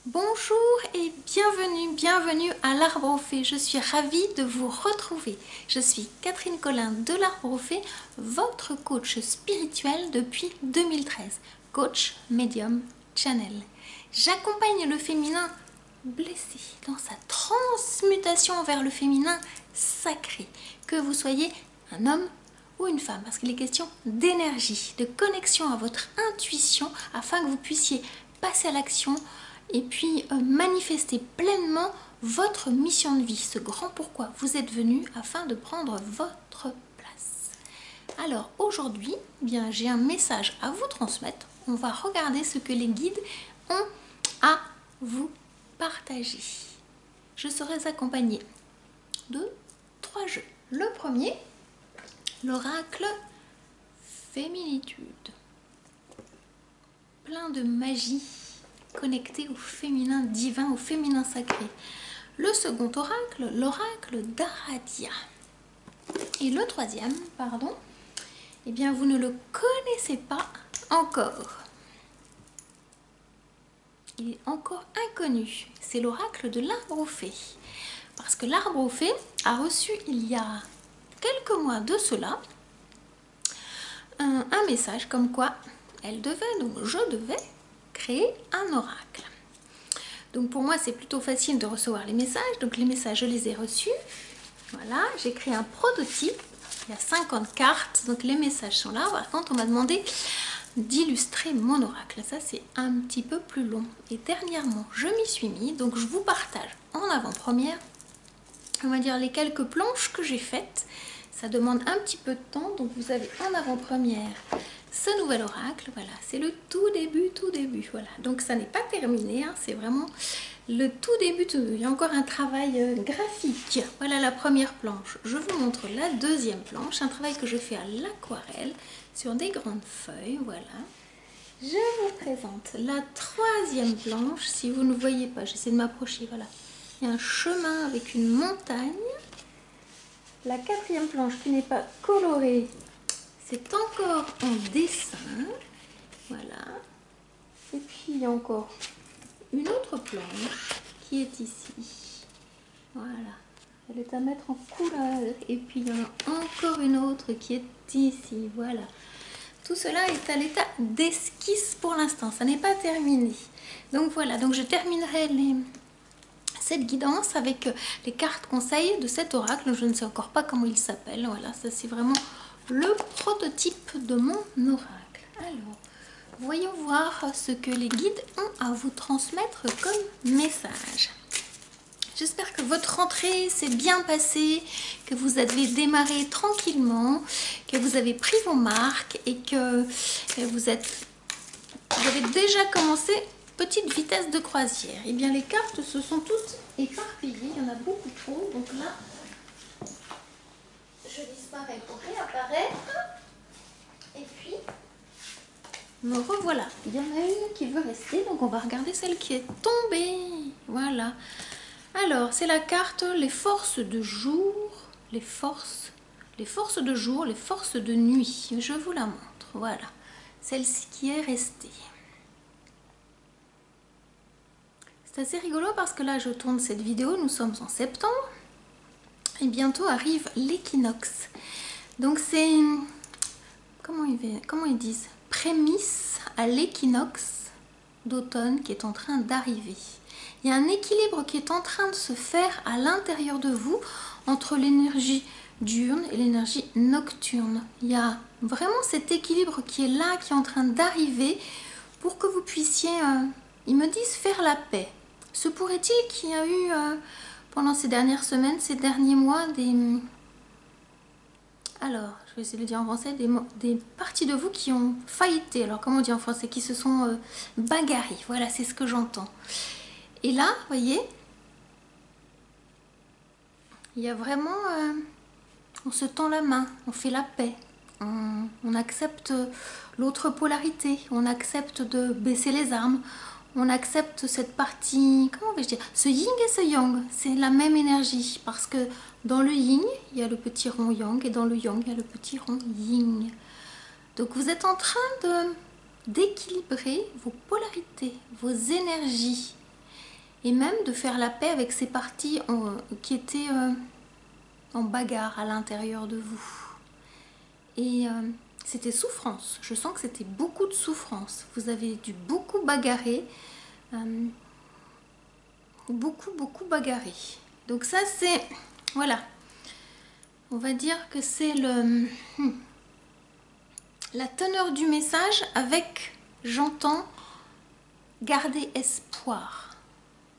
Bonjour et bienvenue à l'Arbre aux Fées. Je suis ravie de vous retrouver. Je suis Catherine Collin de l'Arbre aux Fées, votre coach spirituel depuis 2013, coach médium channel. J'accompagne le féminin blessé dans sa transmutation vers le féminin sacré, que vous soyez un homme ou une femme, parce qu'il est question d'énergie, de connexion à votre intuition afin que vous puissiez passer à l'action et puis manifester pleinement votre mission de vie, ce grand pourquoi vous êtes venu afin de prendre votre place. Alors aujourd'hui, bien j'ai un message à vous transmettre. On va regarder ce que les guides ont à vous partager. Je serai accompagnée de 3 jeux. Le premier, l'oracle Féminitude. Plein de magie connecté au féminin divin, au féminin sacré. Le second oracle, l'oracle d'Aradia. Et le troisième, pardon, eh bien vous ne le connaissez pas encore. Il est encore inconnu. C'est l'oracle de l'Arbre aux Fées. Parce que l'Arbre aux Fées a reçu il y a quelques mois de cela un message comme quoi elle devait, donc je devais, créer un oracle. Donc pour moi c'est plutôt facile de recevoir les messages, donc les messages je les ai reçus. Voilà, j'ai créé un prototype, il y a 50 cartes, donc les messages sont là. Par contre on m'a demandé d'illustrer mon oracle, ça c'est un petit peu plus long. Et dernièrement je m'y suis mis, donc je vous partage en avant-première, on va dire les quelques planches que j'ai faites. Ça demande un petit peu de temps, donc vous avez en avant-première ce nouvel oracle. Voilà, c'est le tout début, voilà. Donc ça n'est pas terminé, hein, c'est vraiment le tout début. Il y a encore un travail graphique. Voilà la première planche. Je vous montre la deuxième planche, un travail que je fais à l'aquarelle sur des grandes feuilles. Voilà. Je vous présente la troisième planche. Si vous ne voyez pas, j'essaie de m'approcher. Voilà, il y a un chemin avec une montagne. La quatrième planche qui n'est pas colorée, c'est encore en dessin. Voilà. Et puis il y a encore une autre planche qui est ici. Voilà. Elle est à mettre en couleur. Et puis il y en a encore une autre qui est ici. Voilà. Tout cela est à l'état d'esquisse pour l'instant. Ça n'est pas terminé. Donc voilà. Donc je terminerai cette guidance avec les cartes conseils de cet oracle. Je ne sais encore pas comment il s'appelle. Voilà, ça c'est vraiment le prototype de mon oracle. Alors, voyons voir ce que les guides ont à vous transmettre comme message. J'espère que votre rentrée s'est bien passée, que vous avez démarré tranquillement, que vous avez pris vos marques et que vous avez déjà commencé petite vitesse de croisière. Et bien les cartes se sont toutes éparpillées, il y en a beaucoup trop, donc là je disparais pour réapparaître et puis me revoilà. Il y en a une qui veut rester, donc on va regarder celle qui est tombée. Voilà, alors c'est la carte les forces de jour, les forces de jour, les forces de nuit. Je vous la montre. Voilà, celle-ci qui est restée. C'est assez rigolo parce que là je tourne cette vidéo, nous sommes en septembre et bientôt arrive l'équinoxe. Donc c'est, comment ils disent, prémisse à l'équinoxe d'automne qui est en train d'arriver. Il y a un équilibre qui est en train de se faire à l'intérieur de vous entre l'énergie diurne et l'énergie nocturne. Il y a vraiment cet équilibre qui est là, qui est en train d'arriver pour que vous puissiez, ils me disent, faire la paix. Se pourrait-il qu'il y a eu pendant ces dernières semaines, ces derniers mois, alors je vais essayer de le dire en français, des parties de vous qui ont faillité. Alors comment on dit en français? Qui se sont bagarrées. Voilà, c'est ce que j'entends. Et là, vous voyez, il y a vraiment, on se tend la main, on fait la paix. On accepte l'autre polarité, on accepte de baisser les armes. On accepte cette partie, comment vais-je dire, ce yin et ce yang, c'est la même énergie. Parce que dans le yin, il y a le petit rond yang et dans le yang, il y a le petit rond yin. Donc vous êtes en train d'équilibrer vos polarités, vos énergies. et même de faire la paix avec ces parties qui étaient en bagarre à l'intérieur de vous. Et c'était souffrance. Je sens que c'était beaucoup de souffrance. Vous avez dû beaucoup bagarrer. Beaucoup bagarrer. Donc ça c'est... Voilà. On va dire que c'est la teneur du message avec, j'entends, garder espoir.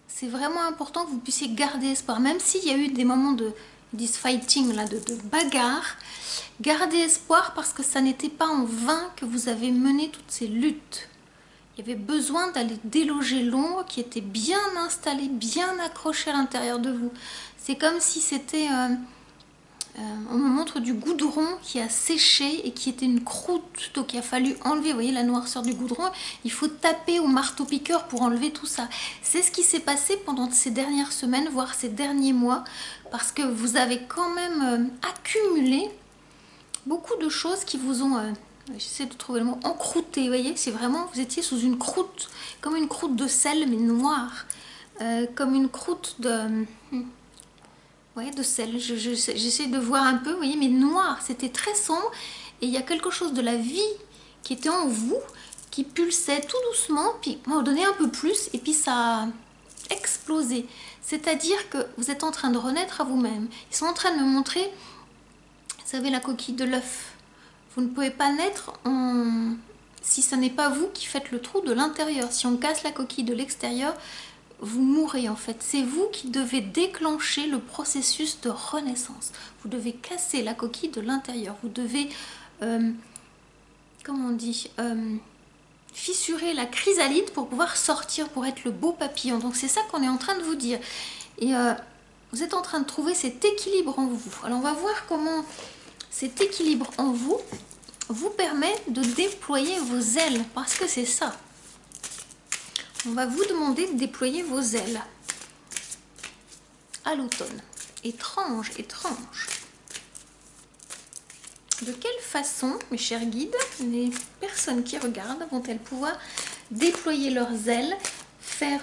C'est vraiment important que vous puissiez garder espoir. Même s'il y a eu des moments de this fighting, là, de bagarre, gardez espoir parce que ça n'était pas en vain que vous avez mené toutes ces luttes. Il y avait besoin d'aller déloger l'ombre qui était bien installée, bien accrochée à l'intérieur de vous. C'est comme si c'était... on me montre du goudron qui a séché et qui était une croûte. Donc il a fallu enlever, vous voyez la noirceur du goudron. Il faut taper au marteau-piqueur pour enlever tout ça. C'est ce qui s'est passé pendant ces dernières semaines, voire ces derniers mois. Parce que vous avez quand même accumulé beaucoup de choses qui vous ont... j'essaie de trouver le mot, encrouté, vous voyez, c'est vraiment, vous étiez sous une croûte, comme une croûte de sel, mais noire, comme une croûte de, ouais, de sel, j'essaie de voir un peu, vous voyez, mais noir, c'était très sombre, et il y a quelque chose de la vie qui était en vous, qui pulsait tout doucement, puis on donnait un peu plus, et puis ça a explosé, c'est-à-dire que vous êtes en train de renaître à vous-même, ils sont en train de me montrer, vous savez, la coquille de l'œuf. Vous ne pouvez pas naître si ce n'est pas vous qui faites le trou de l'intérieur. Si on casse la coquille de l'extérieur, vous mourrez en fait. C'est vous qui devez déclencher le processus de renaissance. Vous devez casser la coquille de l'intérieur. Vous devez, comment on dit, fissurer la chrysalide pour pouvoir sortir, pour être le beau papillon. Donc c'est ça qu'on est en train de vous dire. Et vous êtes en train de trouver cet équilibre en vous. Alors on va voir comment... Cet équilibre en vous permet de déployer vos ailes, parce que c'est ça. On va vous demander de déployer vos ailes à l'automne. Étrange, étrange. De quelle façon, mes chers guides, les personnes qui regardent vont-elles pouvoir déployer leurs ailes, faire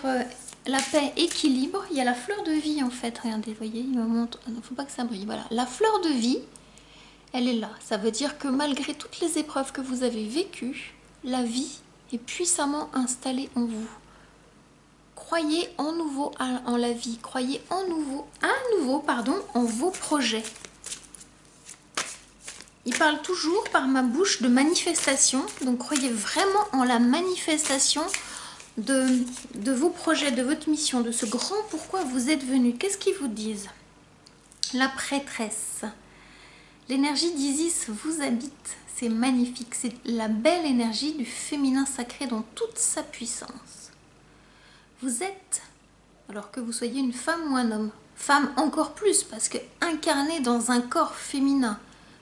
la paix, équilibre? Il y a la fleur de vie en fait, regardez, vous voyez, il me montre, il ne faut pas que ça brille, voilà. La fleur de vie, elle est là. Ça veut dire que malgré toutes les épreuves que vous avez vécues, la vie est puissamment installée en vous. Croyez en nouveau en la vie. Croyez à nouveau, en vos projets. Il parle toujours par ma bouche de manifestation. Donc croyez vraiment en la manifestation de vos projets, de votre mission, de ce grand pourquoi vous êtes venu. Qu'est-ce qu'ils vous disent? La prêtresse. L'énergie d'Isis vous habite, c'est magnifique, c'est la belle énergie du féminin sacré dans toute sa puissance. Vous êtes, alors que vous soyez une femme ou un homme, femme encore plus parce que incarnée dans un corps féminin,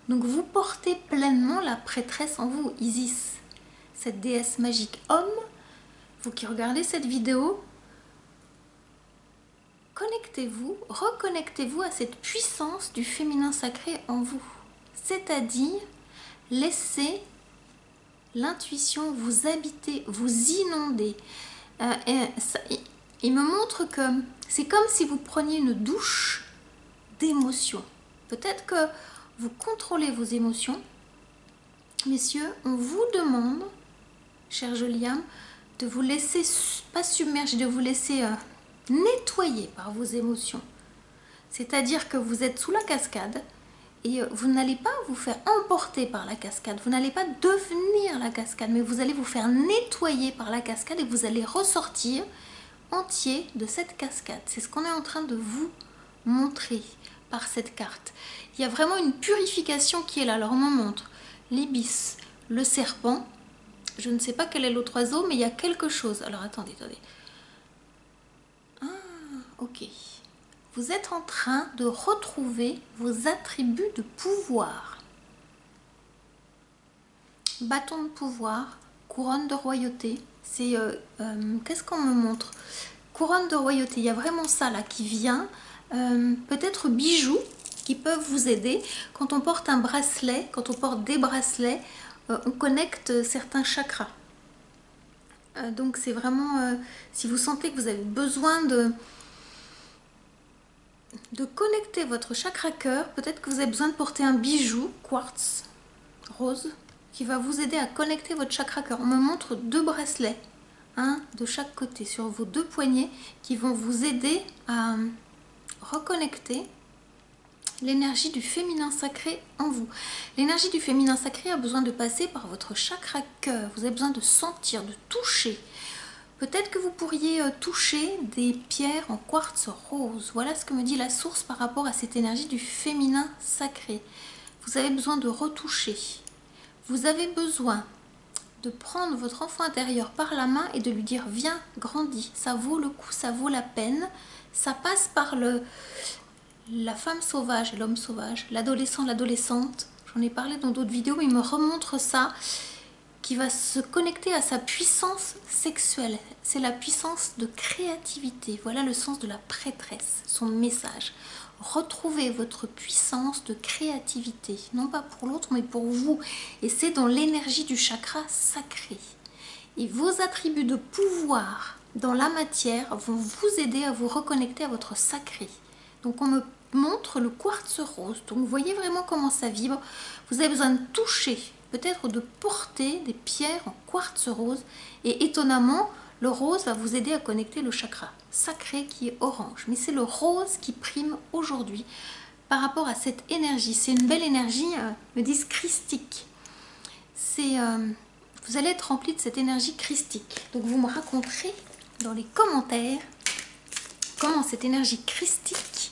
donc vous portez pleinement la prêtresse en vous, Isis, cette déesse magique. Homme, vous qui regardez cette vidéo, connectez-vous, reconnectez-vous à cette puissance du féminin sacré en vous. C'est-à-dire, laissez l'intuition vous habiter, vous inonder. Il me montre que c'est comme si vous preniez une douche d'émotions. Peut-être que vous contrôlez vos émotions. Messieurs, on vous demande, chère jolie âme, de vous laisser, pas submerger, de vous laisser nettoyer par vos émotions. C'est-à-dire que vous êtes sous la cascade et vous n'allez pas vous faire emporter par la cascade, vous n'allez pas devenir la cascade, mais vous allez vous faire nettoyer par la cascade et vous allez ressortir entier de cette cascade. C'est ce qu'on est en train de vous montrer par cette carte. Il y a vraiment une purification qui est là. Alors on me montre l'ibis, le serpent, je ne sais pas quel est l'autre oiseau, mais il y a quelque chose. Alors attendez. Ah, ok. Vous êtes en train de retrouver vos attributs de pouvoir. Bâton de pouvoir, couronne de royauté. C'est qu'est-ce qu'on me montre? Couronne de royauté. Il y a vraiment ça là qui vient. Peut-être bijoux qui peuvent vous aider. Quand on porte un bracelet, quand on porte des bracelets, on connecte certains chakras. Donc c'est vraiment, si vous sentez que vous avez besoin de connecter votre chakra cœur, peut-être que vous avez besoin de porter un bijou quartz rose qui va vous aider à connecter votre chakra cœur. On me montre 2 bracelets, un de chaque côté sur vos 2 poignets, qui vont vous aider à reconnecter l'énergie du féminin sacré en vous. L'énergie du féminin sacré a besoin de passer par votre chakra cœur. Vous avez besoin de sentir, de toucher. Peut-être que vous pourriez toucher des pierres en quartz rose. Voilà ce que me dit la source par rapport à cette énergie du féminin sacré. Vous avez besoin de retoucher. Vous avez besoin de prendre votre enfant intérieur par la main et de lui dire « Viens, grandis, ça vaut le coup, ça vaut la peine ». Ça passe par la femme sauvage et l'homme sauvage, l'adolescent, l'adolescente. J'en ai parlé dans d'autres vidéos, mais il me remontre ça, qui va se connecter à sa puissance sexuelle. C'est la puissance de créativité. Voilà le sens de la prêtresse, son message. Retrouvez votre puissance de créativité, non pas pour l'autre, mais pour vous. Et c'est dans l'énergie du chakra sacré. Et vos attributs de pouvoir dans la matière vont vous aider à vous reconnecter à votre sacré. Donc on me montre le quartz rose. Donc vous voyez vraiment comment ça vibre. Vous avez besoin de toucher, peut-être de porter des pierres en quartz rose. Et étonnamment, le rose va vous aider à connecter le chakra sacré qui est orange. Mais c'est le rose qui prime aujourd'hui par rapport à cette énergie. C'est une belle énergie, me disent christique. Vous allez être rempli de cette énergie christique. Donc vous me raconterez dans les commentaires comment cette énergie christique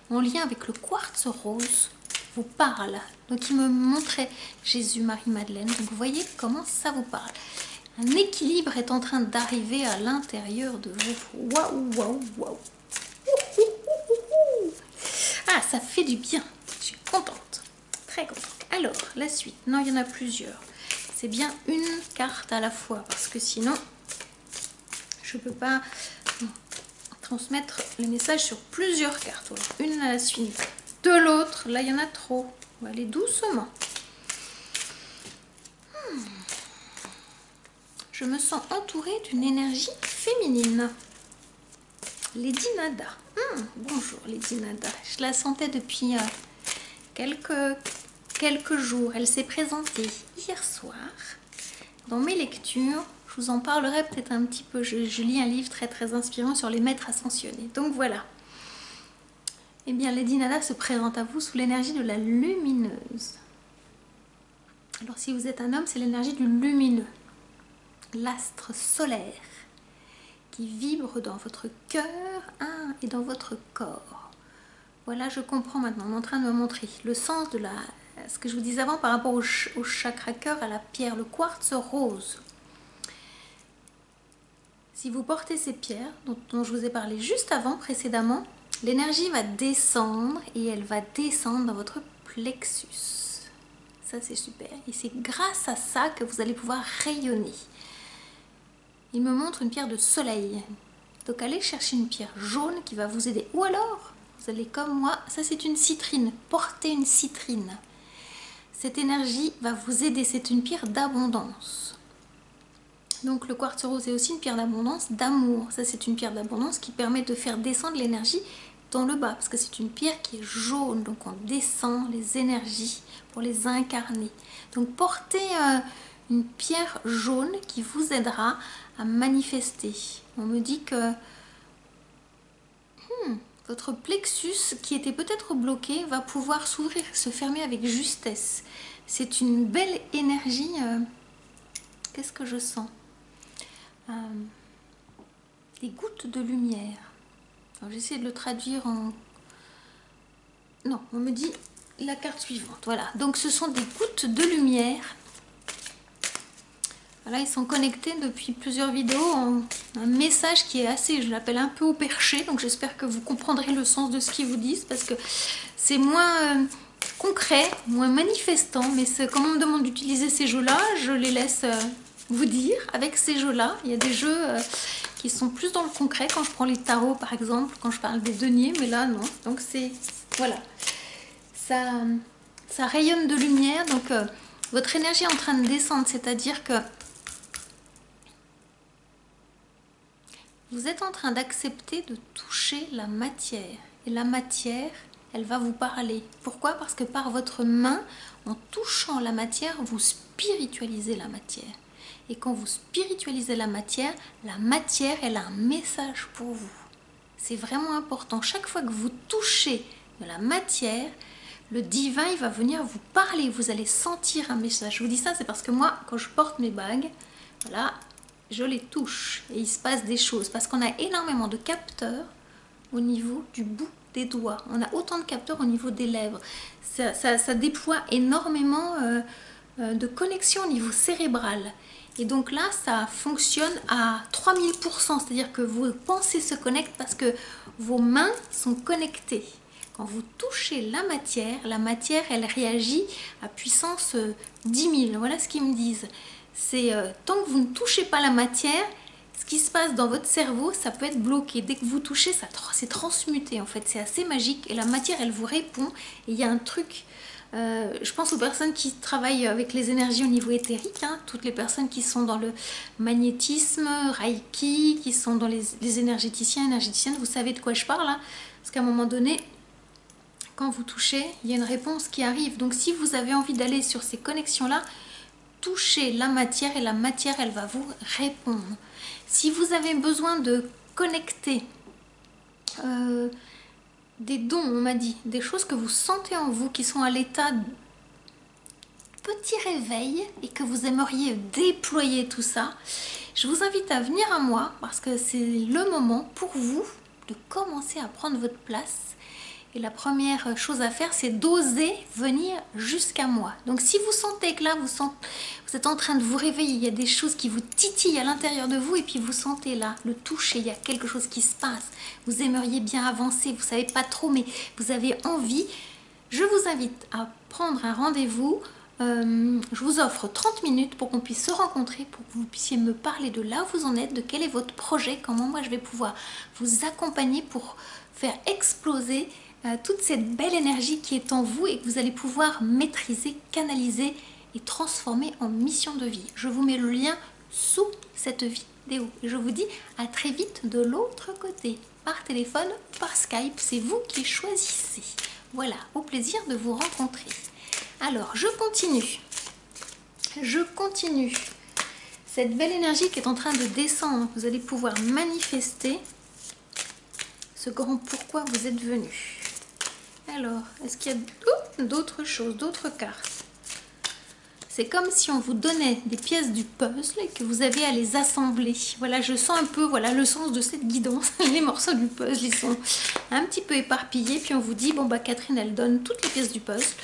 en lien avec le quartz rose vous parle. Donc il me montrait Jésus, Marie, Madeleine. Donc vous voyez comment ça vous parle. Un équilibre est en train d'arriver à l'intérieur de vous. Waouh, waouh, waouh. Ah, ça fait du bien. Je suis contente. Très contente. Alors, la suite. Non, il y en a plusieurs. C'est bien une carte à la fois. Parce que sinon, je ne peux pas transmettre le message sur plusieurs cartes. Voilà. Une à la suite de l'autre. Là, il y en a trop. On va aller doucement. Je me sens entourée d'une énergie féminine. Lady Nada. Bonjour Lady Nada. Je la sentais depuis quelques jours. Elle s'est présentée hier soir dans mes lectures. Je vous en parlerai peut-être un petit peu. Je lis un livre très très inspirant sur les maîtres ascensionnés. Donc voilà. Eh bien, Lady Nada se présente à vous sous l'énergie de la lumineuse. Alors si vous êtes un homme, c'est l'énergie du lumineux. L'astre solaire qui vibre dans votre cœur et dans votre corps. Voilà, je comprends maintenant. On est en train de me montrer le sens de ce que je vous disais avant par rapport au chakra cœur, à la pierre, le quartz rose. Si vous portez ces pierres dont je vous ai parlé juste avant, précédemment, l'énergie va descendre et elle va descendre dans votre plexus. Ça, c'est super. Et c'est grâce à ça que vous allez pouvoir rayonner. Il me montre une pierre de soleil. Donc allez chercher une pierre jaune qui va vous aider. Ou alors, vous allez comme moi, ça c'est une citrine. Portez une citrine. Cette énergie va vous aider. C'est une pierre d'abondance. Donc le quartz rose est aussi une pierre d'abondance, d'amour. Ça c'est une pierre d'abondance qui permet de faire descendre l'énergie dans le bas. Parce que c'est une pierre qui est jaune. Donc on descend les énergies pour les incarner. Donc portez une pierre jaune qui vous aidera à manifester. On me dit que votre plexus qui était peut-être bloqué va pouvoir s'ouvrir, se fermer avec justesse. C'est une belle énergie. Qu'est-ce que je sens? Des gouttes de lumière. J'essaie de le traduire en... Non, on me dit la carte suivante. Voilà, donc ce sont des gouttes de lumière. Voilà, ils sont connectés depuis plusieurs vidéos en un message qui est assez, je l'appelle un peu au perché, donc j'espère que vous comprendrez le sens de ce qu'ils vous disent, parce que c'est moins concret, moins manifestant, mais quand on me demande d'utiliser ces jeux-là, je les laisse vous dire. Avec ces jeux-là, il y a des jeux qui sont plus dans le concret, quand je prends les tarots par exemple, quand je parle des deniers, mais là non, donc c'est, voilà, ça rayonne de lumière, donc votre énergie est en train de descendre, c'est-à-dire que vous êtes en train d'accepter de toucher la matière. Et la matière, elle va vous parler. Pourquoi? Parce que par votre main, en touchant la matière, vous spiritualisez la matière. Et quand vous spiritualisez la matière, elle a un message pour vous. C'est vraiment important. Chaque fois que vous touchez de la matière, le divin, il va venir vous parler. Vous allez sentir un message. Je vous dis ça, c'est parce que moi, quand je porte mes bagues, voilà, je les touche et il se passe des choses. Parce qu'on a énormément de capteurs au niveau du bout des doigts. On a autant de capteurs au niveau des lèvres. Ça déploie énormément de connexions au niveau cérébral. Et donc là, ça fonctionne à 3000%. C'est-à-dire que vos pensées se connectent parce que vos mains sont connectées. Quand vous touchez la matière, elle réagit à puissance 10 000. Voilà ce qu'ils me disent. C'est tant que vous ne touchez pas la matière, ce qui se passe dans votre cerveau, ça peut être bloqué. Dès que vous touchez, c'est transmuté en fait. C'est assez magique et la matière, elle vous répond. Et il y a un truc, je pense aux personnes qui travaillent avec les énergies au niveau éthérique, hein, toutes les personnes qui sont dans le magnétisme, Reiki, qui sont dans les énergéticiens, énergéticiennes, vous savez de quoi je parle, hein, parce qu'à un moment donné, quand vous touchez, il y a une réponse qui arrive. Donc si vous avez envie d'aller sur ces connexions-là, touchez la matière et la matière, elle va vous répondre. Si vous avez besoin de connecter des dons, on m'a dit, des choses que vous sentez en vous, qui sont à l'état de petit réveil et que vous aimeriez déployer tout ça, je vous invite à venir à moi parce que c'est le moment pour vous de commencer à prendre votre place. Et la première chose à faire, c'est d'oser venir jusqu'à moi. Donc si vous sentez que là, vous êtes en train de vous réveiller, il y a des choses qui vous titillent à l'intérieur de vous et puis vous sentez là, le toucher, il y a quelque chose qui se passe. Vous aimeriez bien avancer, vous ne savez pas trop, mais vous avez envie. Je vous invite à prendre un rendez-vous. Je vous offre 30 minutes pour qu'on puisse se rencontrer, pour que vous puissiez me parler de là où vous en êtes, de quel est votre projet, comment moi je vais pouvoir vous accompagner pour faire exploser toute cette belle énergie qui est en vous et que vous allez pouvoir maîtriser, canaliser et transformer en mission de vie. Je vous mets le lien sous cette vidéo. Et je vous dis à très vite de l'autre côté, par téléphone, par Skype, c'est vous qui choisissez. Voilà, au plaisir de vous rencontrer. Alors, je continue. Cette belle énergie qui est en train de descendre, vous allez pouvoir manifester ce grand pourquoi vous êtes venu. Alors, est-ce qu'il y a d'autres choses, d'autres cartes? C'est comme si on vous donnait des pièces du puzzle et que vous avez à les assembler. Voilà, je sens un peu le sens de cette guidance. Les morceaux du puzzle, ils sont un petit peu éparpillés. Puis on vous dit, bon bah Catherine, elle donne toutes les pièces du puzzle.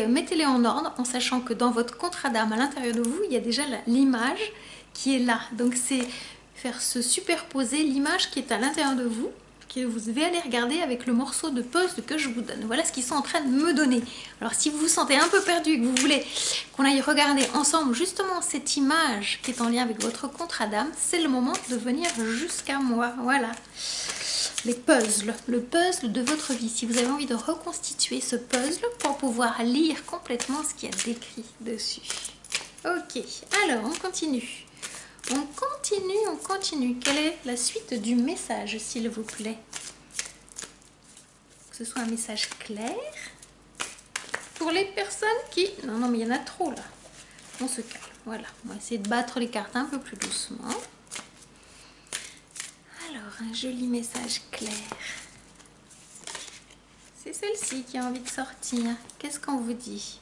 Mettez-les en ordre en sachant que dans votre contrat d'âme, à l'intérieur de vous, il y a déjà l'image qui est là. Donc c'est faire se superposer l'image qui est à l'intérieur de vous, que vous devez aller regarder avec le morceau de puzzle que je vous donne. Voilà ce qu'ils sont en train de me donner. Alors si vous vous sentez un peu perdu et que vous voulez qu'on aille regarder ensemble justement cette image qui est en lien avec votre contrat d'âme, c'est le moment de venir jusqu'à moi. Voilà. Les puzzles, le puzzle de votre vie. Si vous avez envie de reconstituer ce puzzle pour pouvoir lire complètement ce qu'il y a décrit dessus. Ok, alors on continue. On continue. Quelle est la suite du message, s'il vous plaît? Que ce soit un message clair. Pour les personnes qui... Non, mais il y en a trop là. On se calme. Voilà, on va essayer de battre les cartes un peu plus doucement. Alors, un joli message clair. C'est celle-ci qui a envie de sortir. Qu'est-ce qu'on vous dit?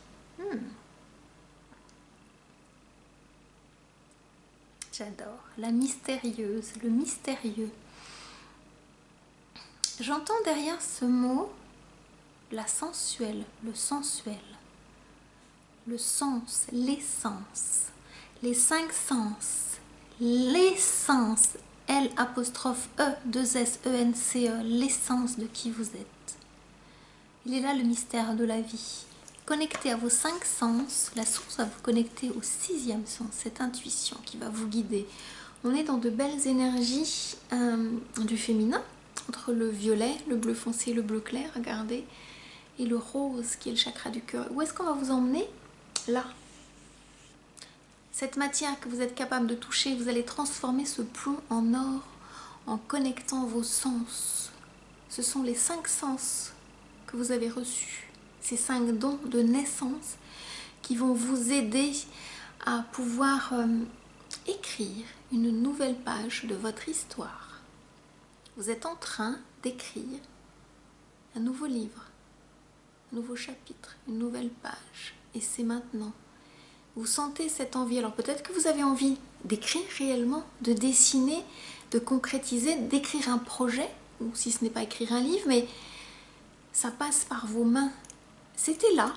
J'adore. La mystérieuse, le mystérieux. J'entends derrière ce mot la sensuelle, le sensuel, le sens, l'essence, les 5 sens, l'essence, L'(E2SENCE), l'essence de qui vous êtes. Il est là le mystère de la vie. Connecté à vos 5 sens, la source va vous connecter au 6e sens, cette intuition qui va vous guider. On est dans de belles énergies du féminin, entre le violet, le bleu foncé, le bleu clair, regardez, et le rose qui est le chakra du cœur. Où est-ce qu'on va vous emmener? Là. Cette matière que vous êtes capable de toucher, vous allez transformer ce plomb en or en connectant vos sens. Ce sont les 5 sens que vous avez reçus, ces 5 dons de naissance qui vont vous aider à pouvoir écrire une nouvelle page de votre histoire. Vous êtes en train d'écrire un nouveau livre, un nouveau chapitre, une nouvelle page. Et c'est maintenant. Vous sentez cette envie. Alors peut-être que vous avez envie d'écrire réellement, de dessiner, de concrétiser, d'écrire un projet, ou si ce n'est pas écrire un livre, mais ça passe par vos mains. C'était là,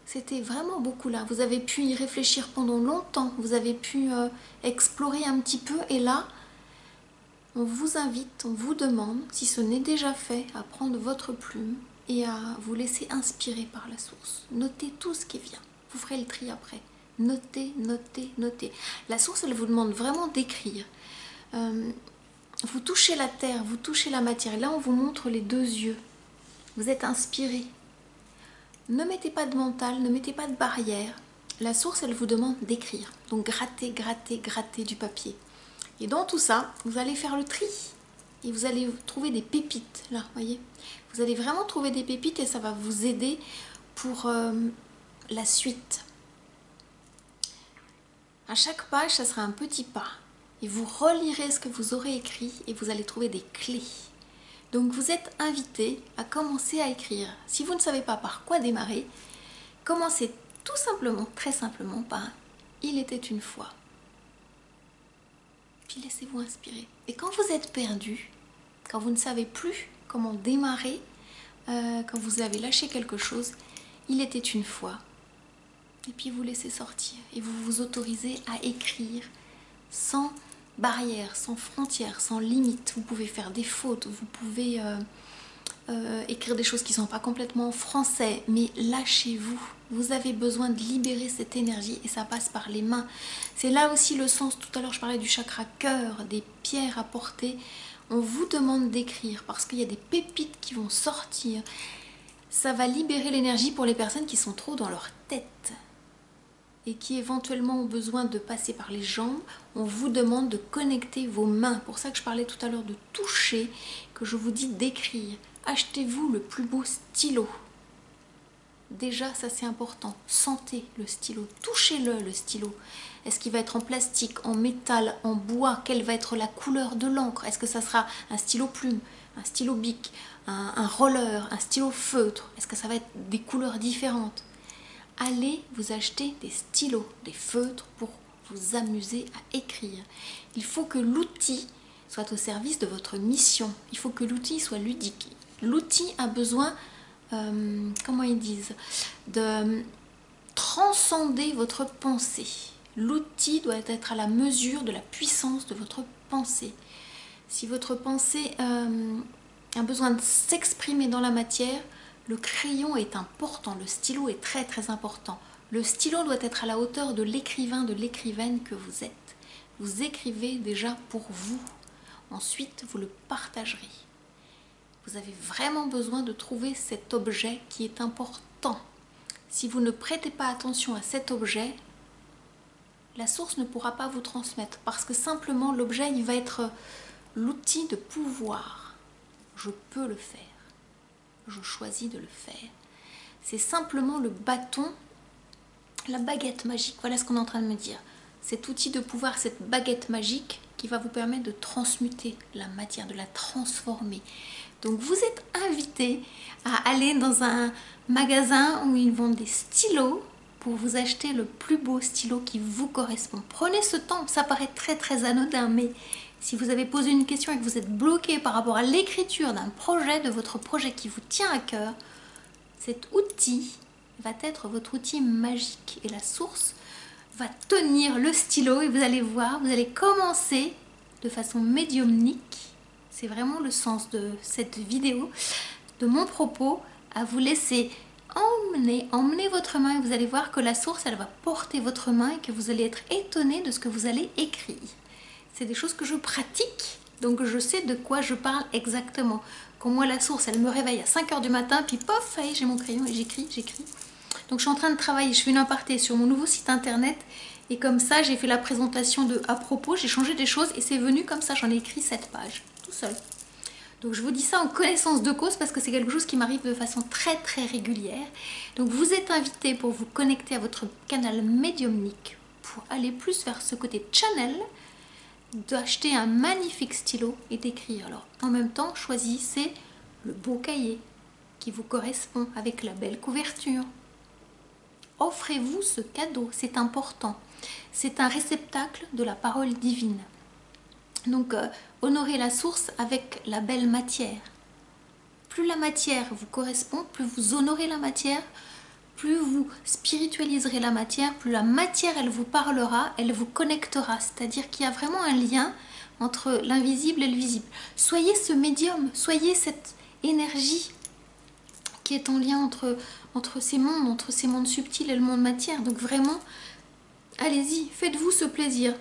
c'était vraiment beaucoup là. Vous avez pu y réfléchir pendant longtemps, vous avez pu explorer un petit peu, et là, on vous invite, on vous demande, si ce n'est déjà fait, à prendre votre plume et à vous laisser inspirer par la source. Notez tout ce qui vient, vous ferez le tri après. Notez, notez, notez. La source, elle vous demande vraiment d'écrire. Vous touchez la terre, vous touchez la matière. Et là, on vous montre les 2 yeux. Vous êtes inspiré. Ne mettez pas de mental, ne mettez pas de barrière. La source, elle vous demande d'écrire. Donc, grattez, grattez, grattez du papier. Et dans tout ça, vous allez faire le tri. Et vous allez trouver des pépites, là, voyez. Vous allez vraiment trouver des pépites et ça va vous aider pour la suite. À chaque page, ça sera un petit pas. Et vous relirez ce que vous aurez écrit et vous allez trouver des clés. Donc vous êtes invité à commencer à écrire. Si vous ne savez pas par quoi démarrer, commencez tout simplement, très simplement, par « Il était une fois ». Puis laissez-vous inspirer. Et quand vous êtes perdu, quand vous ne savez plus comment démarrer, quand vous avez lâché quelque chose, « Il était une fois ». Et puis vous laissez sortir et vous vous autorisez à écrire sans barrière, sans frontières, sans limite. Vous pouvez faire des fautes, vous pouvez écrire des choses qui ne sont pas complètement français, mais lâchez-vous. Vous avez besoin de libérer cette énergie et ça passe par les mains. C'est là aussi le sens, tout à l'heure je parlais du chakra cœur, des pierres à porter. On vous demande d'écrire parce qu'il y a des pépites qui vont sortir. Ça va libérer l'énergie pour les personnes qui sont trop dans leur tête et qui éventuellement ont besoin de passer par les jambes. On vous demande de connecter vos mains. Pour ça que je parlais tout à l'heure de toucher, que je vous dis d'écrire. Achetez-vous le plus beau stylo. Déjà, ça c'est important. Sentez le stylo, touchez-le le stylo. Est-ce qu'il va être en plastique, en métal, en bois? Quelle va être la couleur de l'encre? Est-ce que ça sera un stylo plume, un stylo bic, un roller, un stylo feutre? Est-ce que ça va être des couleurs différentes? Allez vous acheter des stylos, des feutres pour vous amuser à écrire. Il faut que l'outil soit au service de votre mission. Il faut que l'outil soit ludique. L'outil a besoin, comment ils disent, de transcender votre pensée. L'outil doit être à la mesure de la puissance de votre pensée. Si votre pensée a besoin de s'exprimer dans la matière, le crayon est important, le stylo est très très important. Le stylo doit être à la hauteur de l'écrivain, de l'écrivaine que vous êtes. Vous écrivez déjà pour vous. Ensuite, vous le partagerez. Vous avez vraiment besoin de trouver cet objet qui est important. Si vous ne prêtez pas attention à cet objet, la source ne pourra pas vous transmettre parce que simplement l'objet, il va être l'outil de pouvoir. Je peux le faire. Je choisis de le faire. C'est simplement le bâton, la baguette magique. Voilà ce qu'on est en train de me dire. Cet outil de pouvoir, cette baguette magique qui va vous permettre de transmuter la matière, de la transformer. Donc vous êtes invité à aller dans un magasin où ils vendent des stylos pour vous acheter le plus beau stylo qui vous correspond. Prenez ce temps, ça paraît très très anodin, mais si vous avez posé une question et que vous êtes bloqué par rapport à l'écriture d'un projet, de votre projet qui vous tient à cœur, cet outil va être votre outil magique et la source va tenir le stylo et vous allez voir, vous allez commencer de façon médiumnique, c'est vraiment le sens de cette vidéo, de mon propos, à vous laisser emmener votre main et vous allez voir que la source, elle va porter votre main et que vous allez être étonné de ce que vous allez écrire. C'est des choses que je pratique, donc je sais de quoi je parle exactement. Quand moi la source, elle me réveille à 5 h du matin, puis pof, j'ai mon crayon et j'écris. Donc je suis en train de travailler, je fais une aparté sur mon nouveau site internet Et comme ça, j'ai fait la présentation de à propos, j'ai changé des choses et c'est venu comme ça. J'en ai écrit 7 pages, tout seul. Donc je vous dis ça en connaissance de cause parce que c'est quelque chose qui m'arrive de façon très très régulière. Donc vous êtes invité pour vous connecter à votre canal médiumnique, pour aller plus vers ce côté channel, d'acheter un magnifique stylo et d'écrire. Alors en même temps, choisissez le beau cahier qui vous correspond avec la belle couverture. Offrez-vous ce cadeau, c'est important. C'est un réceptacle de la parole divine. Donc, honorez la source avec la belle matière. Plus la matière vous correspond, plus vous honorez la matière, plus vous spiritualiserez la matière, plus la matière, elle vous parlera, elle vous connectera. C'est-à-dire qu'il y a vraiment un lien entre l'invisible et le visible. Soyez ce médium, soyez cette énergie qui est en lien entre ces mondes subtils et le monde matière. Donc vraiment, allez-y, faites-vous ce plaisir.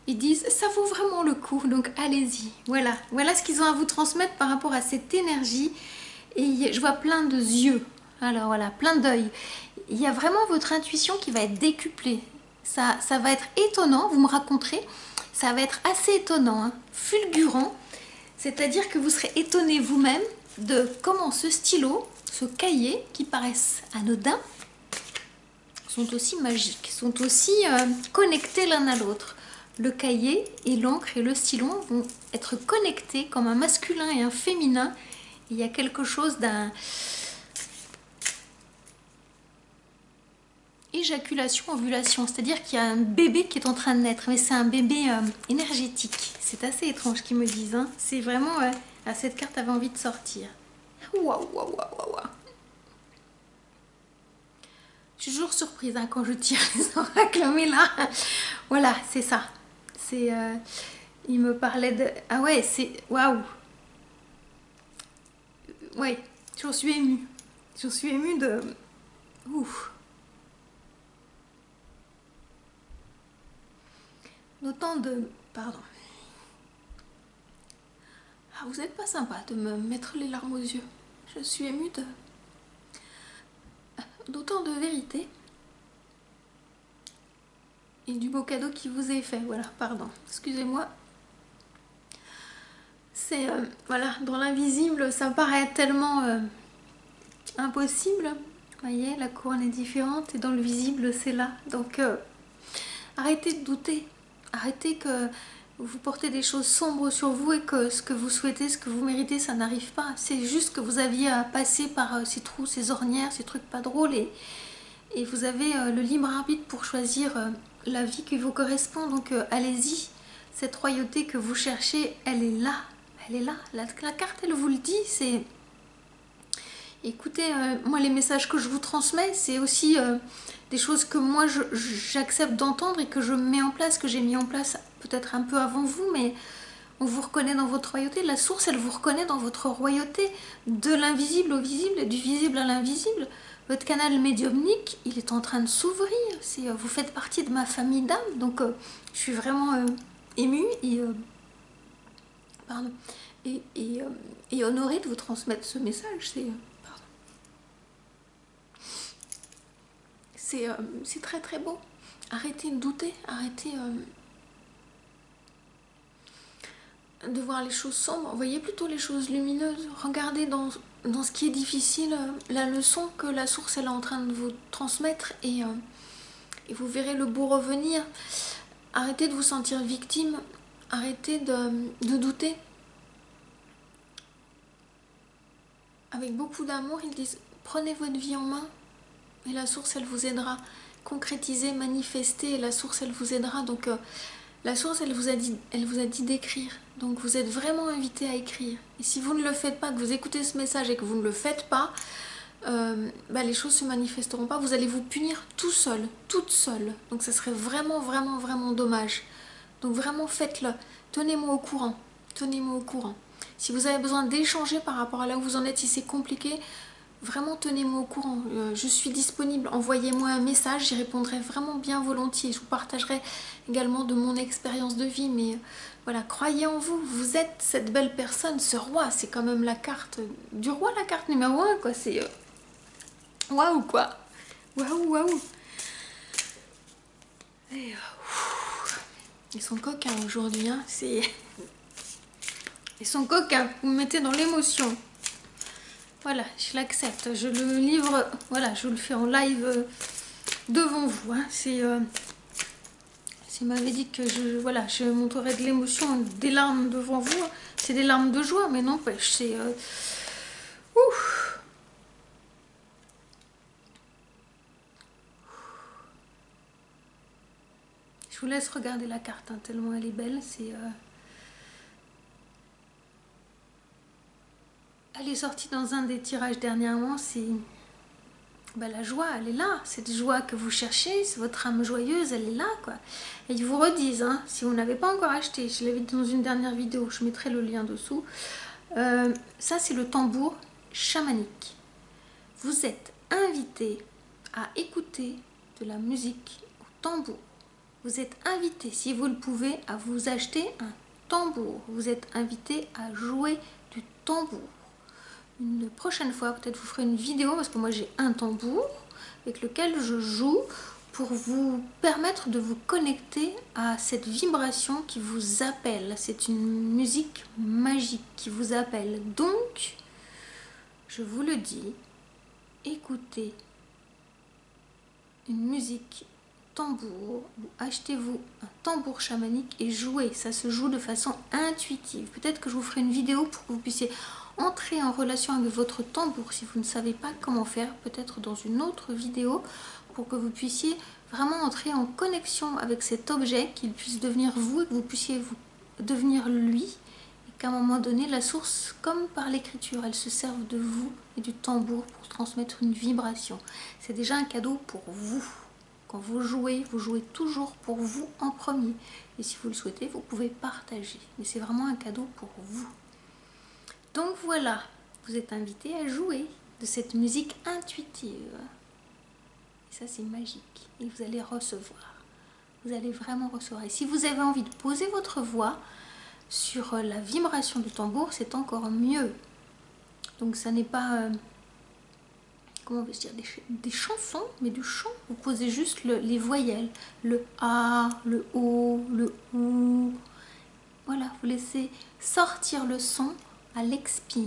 Ils disent, ça vaut vraiment le coup, donc allez-y. Voilà, voilà ce qu'ils ont à vous transmettre par rapport à cette énergie. Et je vois plein de yeux, alors voilà, plein d'œils. Il y a vraiment votre intuition qui va être décuplée. Ça va être étonnant, vous me raconterez. Ça va être assez étonnant, hein, fulgurant. C'est-à-dire que vous serez étonné vous-même de comment ce stylo, ce cahier, qui paraissent anodins, sont aussi magiques, sont aussi connectés l'un à l'autre. Le cahier et l'encre et le stylo vont être connectés comme un masculin et un féminin. Il y a quelque chose d'un éjaculation, ovulation, c'est-à-dire qu'il y a un bébé qui est en train de naître, mais c'est un bébé énergétique. C'est assez étrange qu'ils me disent, hein. C'est vraiment... cette carte avait envie de sortir. Waouh, waouh, waouh, waouh. Je suis toujours surprise hein, quand je tire les oracles, mais là, voilà, c'est ça. C'est, il me parlait de... Ah ouais, c'est... Waouh. Ouais, j'en suis émue. J'en suis émue de... Ouf. D'autant de... Pardon. Ah, vous n'êtes pas sympa de me mettre les larmes aux yeux. Je suis émue de... D'autant de vérité. Et du beau cadeau qui vous est fait. Voilà, pardon. Excusez-moi. C'est... voilà, dans l'invisible, ça paraît tellement impossible. Vous voyez, la couronne est différente. Et dans le visible, c'est là. Donc, arrêtez de douter. Arrêtez que vous portez des choses sombres sur vous et que ce que vous souhaitez, ce que vous méritez, ça n'arrive pas. C'est juste que vous aviez à passer par ces trous, ces ornières, ces trucs pas drôles et vous avez le libre arbitre pour choisir la vie qui vous correspond. Donc allez-y, cette royauté que vous cherchez, elle est là. Elle est là. La carte, elle vous le dit. C'est... Écoutez, moi les messages que je vous transmets, c'est aussi des choses que moi j'accepte d'entendre et que je mets en place, que j'ai mis en place peut-être un peu avant vous, mais on vous reconnaît dans votre royauté. La source, elle vous reconnaît dans votre royauté, de l'invisible au visible et du visible à l'invisible. Votre canal médiumnique, il est en train de s'ouvrir. Vous faites partie de ma famille d'âmes, donc je suis vraiment émue et, pardon, et honorée de vous transmettre ce message. C'est très très beau. Arrêtez de douter, arrêtez de voir les choses sombres, voyez plutôt les choses lumineuses. Regardez dans ce qui est difficile, la leçon que la source elle est en train de vous transmettre et vous verrez le beau revenir. Arrêtez de vous sentir victime, arrêtez de douter. Avec beaucoup d'amour, ils disent prenez votre vie en main. Et la source, elle vous aidera. Concrétiser, manifester, et la source, elle vous aidera. Donc, la source, elle vous a dit d'écrire. Donc, vous êtes vraiment invité à écrire. Et si vous ne le faites pas, que vous écoutez ce message et que vous ne le faites pas, les choses ne se manifesteront pas. Vous allez vous punir tout seul, toute seule. Donc, ça serait vraiment, vraiment, vraiment dommage. Donc, vraiment, faites-le. Tenez-moi au courant. Tenez-moi au courant. Si vous avez besoin d'échanger par rapport à là où vous en êtes, si c'est compliqué, vraiment tenez-moi au courant, je suis disponible, envoyez-moi un message, j'y répondrai vraiment bien volontiers, je vous partagerai également de mon expérience de vie, mais voilà, croyez en vous, vous êtes cette belle personne, ce roi, c'est quand même la carte du roi, la carte numéro 1, quoi, c'est waouh, quoi, waouh, waouh. Ils sont coquins aujourd'hui, hein. Ils sont coquins, vous me mettez dans l'émotion. Voilà, je l'accepte, je le livre, voilà, je le fais en live devant vous. Hein. S'il m'avait dit que je montrerais de l'émotion, des larmes devant vous, hein. C'est des larmes de joie, mais n'empêche, c'est... ouf. Je vous laisse regarder la carte, hein, tellement elle est belle. Elle est sortie dans un des tirages dernièrement. C'est la joie, elle est là. Cette joie que vous cherchez, c'est votre âme joyeuse, elle est là, quoi. Et ils vous redisent, hein, si vous n'avez pas encore acheté, je l'avais dit dans une dernière vidéo, je mettrai le lien dessous. Ça, c'est le tambour chamanique. Vous êtes invité à écouter de la musique au tambour. Vous êtes invité, si vous le pouvez, à vous acheter un tambour. Vous êtes invité à jouer du tambour. Une prochaine fois, peut-être vous ferez une vidéo, parce que moi j'ai un tambour avec lequel je joue pour vous permettre de vous connecter à cette vibration qui vous appelle. C'est une musique magique qui vous appelle. Donc, je vous le dis, écoutez une musique tambour, achetez-vous un tambour chamanique et jouez. Ça se joue de façon intuitive. Peut-être que je vous ferai une vidéo pour que vous puissiez entrer en relation avec votre tambour si vous ne savez pas comment faire, peut-être dans une autre vidéo, pour que vous puissiez vraiment entrer en connexion avec cet objet, qu'il puisse devenir vous et que vous puissiez devenir lui, et qu'à un moment donné, la source, comme par l'écriture, elle se serve de vous et du tambour pour transmettre une vibration. C'est déjà un cadeau pour vous. Quand vous jouez toujours pour vous en premier. Et si vous le souhaitez, vous pouvez partager. Mais c'est vraiment un cadeau pour vous. Donc voilà, vous êtes invité à jouer de cette musique intuitive. Et ça, c'est magique. Et vous allez recevoir. Vous allez vraiment recevoir. Et si vous avez envie de poser votre voix sur la vibration du tambour, c'est encore mieux. Donc ça n'est pas... comment on veut dire, des chansons, mais du chant. Vous posez juste les voyelles, le A, le O, le OU. Voilà, vous laissez sortir le son à l'expire.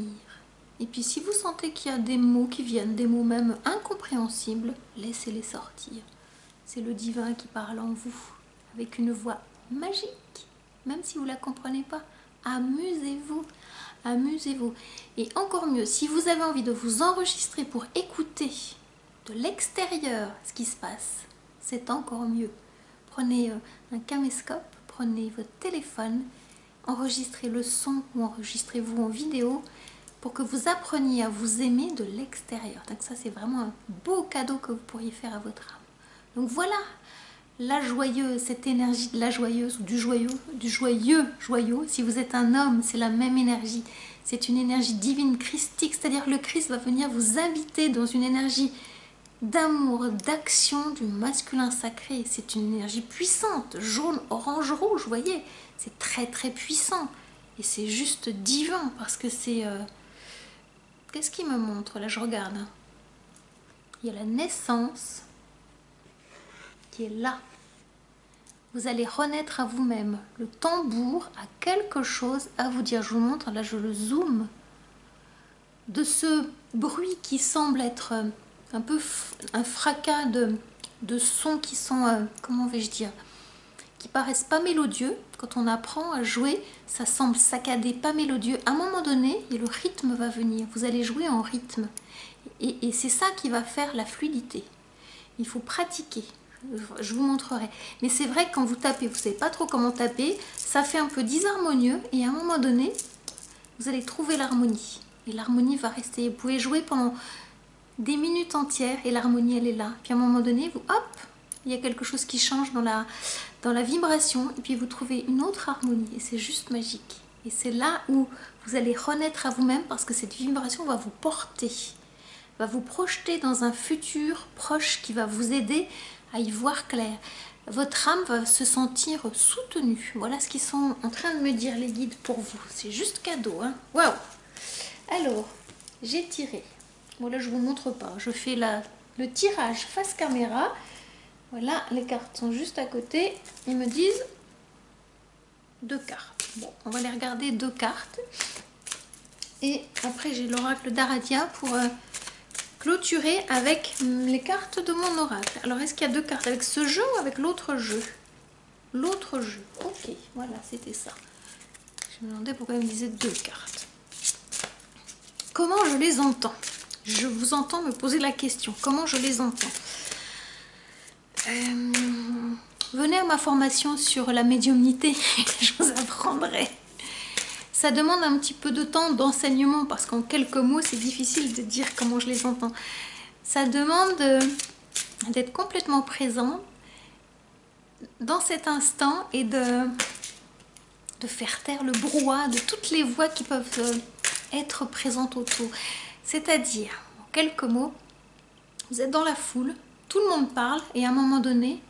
Et puis si vous sentez qu'il y a des mots qui viennent, des mots même incompréhensibles, laissez-les sortir. C'est le divin qui parle en vous, avec une voix magique, même si vous ne la comprenez pas. Amusez-vous. Amusez-vous. Et encore mieux, si vous avez envie de vous enregistrer pour écouter de l'extérieur ce qui se passe, c'est encore mieux. Prenez un caméscope, prenez votre téléphone, enregistrez le son ou enregistrez-vous en vidéo pour que vous appreniez à vous aimer de l'extérieur. Donc ça, c'est vraiment un beau cadeau que vous pourriez faire à votre âme. Donc voilà, la joyeuse, cette énergie de la joyeuse ou du joyeux, si vous êtes un homme, c'est la même énergie. C'est une énergie divine christique, c'est-à-dire que le Christ va venir vous inviter dans une énergie d'amour, d'action du masculin sacré. C'est une énergie puissante, jaune, orange, rouge, vous voyez, c'est très très puissant. Et c'est juste divin parce que c'est... Qu'est-ce qu'il me montre? Là, je regarde. Il y a la naissance qui est là. Vous allez renaître à vous-même. Le tambour a quelque chose à vous dire. Je vous montre, là je le zoome. De ce bruit qui semble être un peu un fracas de sons qui sont, comment vais-je dire, qui paraissent pas mélodieux. Quand on apprend à jouer, ça semble saccadé, pas mélodieux. À un moment donné, et le rythme va venir. Vous allez jouer en rythme. Et c'est ça qui va faire la fluidité. Il faut pratiquer. Je vous montrerai. Mais c'est vrai que quand vous tapez, vous ne savez pas trop comment taper, ça fait un peu disharmonieux et à un moment donné, vous allez trouver l'harmonie. Et l'harmonie va rester. Vous pouvez jouer pendant des minutes entières et l'harmonie, elle est là. Puis à un moment donné, hop, il y a quelque chose qui change dans la vibration et puis vous trouvez une autre harmonie et c'est juste magique. Et c'est là où vous allez renaître à vous-même parce que cette vibration va vous porter, va vous projeter dans un futur proche qui va vous aider à y voir clair. Votre âme va se sentir soutenue. Voilà ce qu'ils sont en train de me dire les guides pour vous. C'est juste cadeau, hein. Waouh! Alors, j'ai tiré. Bon là, je vous montre pas. Je fais le tirage face caméra. Voilà, les cartes sont juste à côté. Ils me disent 2 cartes. Bon, on va les regarder 2 cartes. Et après, j'ai l'oracle d'Aradia pour clôturer avec les cartes de mon oracle. Alors, est-ce qu'il y a 2 cartes avec ce jeu ou avec l'autre jeu? L'autre jeu. Ok, voilà, c'était ça. Je me demandais pourquoi il me disait 2 cartes. Comment je les entends? Je vous entends me poser la question. Comment je les entends? Venez à ma formation sur la médiumnité, je vous apprendrai. Ça demande un petit peu de temps d'enseignement parce qu'en quelques mots, c'est difficile de dire comment je les entends. Ça demande d'être complètement présent dans cet instant et de faire taire le brouhaha de toutes les voix qui peuvent être présentes autour. C'est-à-dire, en quelques mots, vous êtes dans la foule, tout le monde parle et à un moment donné,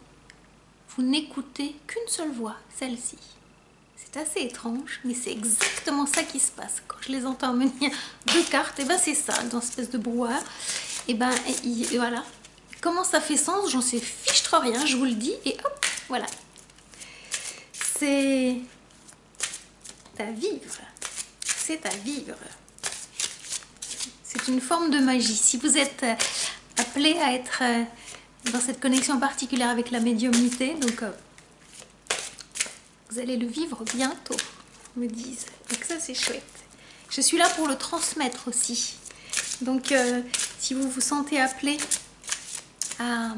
vous n'écoutez qu'une seule voix, celle-ci. C'est assez étrange, mais c'est exactement ça qui se passe. Quand je les entends me dire 2 cartes, et ben c'est ça, dans cette espèce de brouhaha. Et ben voilà. Comment ça fait sens? J'en sais fiche trop rien, je vous le dis. Et hop, voilà. C'est à vivre. C'est à vivre. C'est une forme de magie. Si vous êtes appelé à être dans cette connexion particulière avec la médiumnité, donc vous allez le vivre bientôt, me disent. Donc ça, c'est chouette. Je suis là pour le transmettre aussi. Donc, si vous vous sentez appelé à